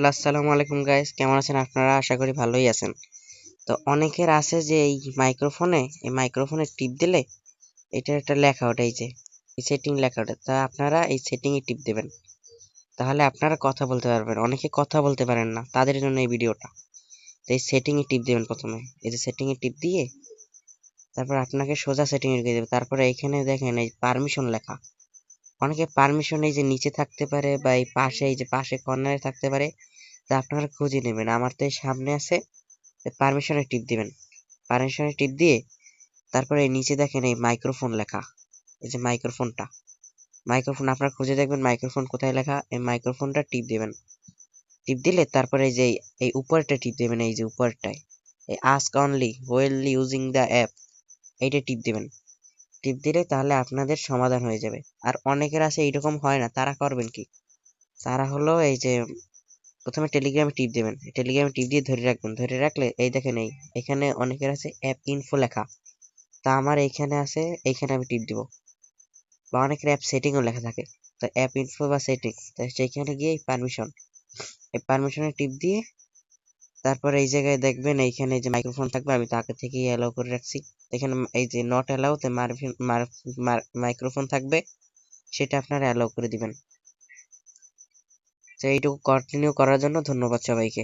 আসসালামু আলাইকুম গাইস, কেমন আছেন আপনারা? আশা করি ভালোই আছেন। তো অনেকের আছে যে এই মাইক্রোফোনে টিপ দিলে এটা একটা লেখা ওঠে, এই যে এই সেটিং লেখা ওঠে। তা আপনারা এই সেটিং এ টিপ দেবেন, তাহলে আপনারা কথা বলতে পারবেন। অনেকে কথা বলতে পারেন না, তাদের জন্য এই ভিডিওটা। তো এই সেটিং এ টিপ দেবেন প্রথমে, এই যে সেটিং এ টিপ দিয়ে তারপর আপনাকে সোজা সেটিং এ রেখে দেবে। তারপরে এখানে দেখেন এই পারমিশন লেখা। অনেকে পারমিশন এই যে নিচে থাকতে পারে বা এই পাশে, এই যে পাশে কর্নারে থাকতে পারে। তা আপনারা খুঁজে নেবেন। আমার তো এই সামনে আছে, পারমিশনে টিপ দিবেন। পারমিশনে টিপ দিয়ে তারপরে এই নিচে দেখেন এই মাইক্রোফোন লেখা, এই যে মাইক্রোফোন আপনারা খুঁজে দেখবেন মাইক্রোফোন কোথায় লেখা। এই মাইক্রোফোনটা টিপ দিবেন। টিপ দিলে তারপরে এই যে এই উপরটা টিপ দিবেন, এই যে উপরটায় এই ask only while using the app, এইটা টিপ দিবেন। টিপ দিলে তাহলে আপনাদের সমাধান হয়ে যাবে। আর অনেকের আছে এইরকম হয় না, তারা করবেন কি, তারা হলো এই যে প্রথমে টেলিগ্রামে টিপ দেবেন। টেলিগ্রামে টিপ দিয়ে ধরে রাখবেন। ধরে রাখলে এই দেখেন এখানে অনেকের আছে অ্যাপ ইনফো লেখা। তা আমার এইখানে আছে, এইখানে আমি টিপ দিব। বা অনেকের অ্যাপ সেটিংও লেখা থাকে। তো অ্যাপ ইনফো বা সেটিং, তো সেইখানে গিয়ে এই পারমিশনে টিপ দিয়ে তারপরে এই জায়গায় দেখবেন এইখানে যে মাইক্রোফোন থাকবে, আমি তো আগে থেকেই অ্যালাউ করে রাখছি। এখানে এই যে নট অ্যালাউতে মাইক্রোফোন থাকবে, সেটা আপনারা অ্যালাউ করে দিবেন। তো এইটুকু কন্টিনিউ করার জন্য ধন্যবাদ সবাইকে।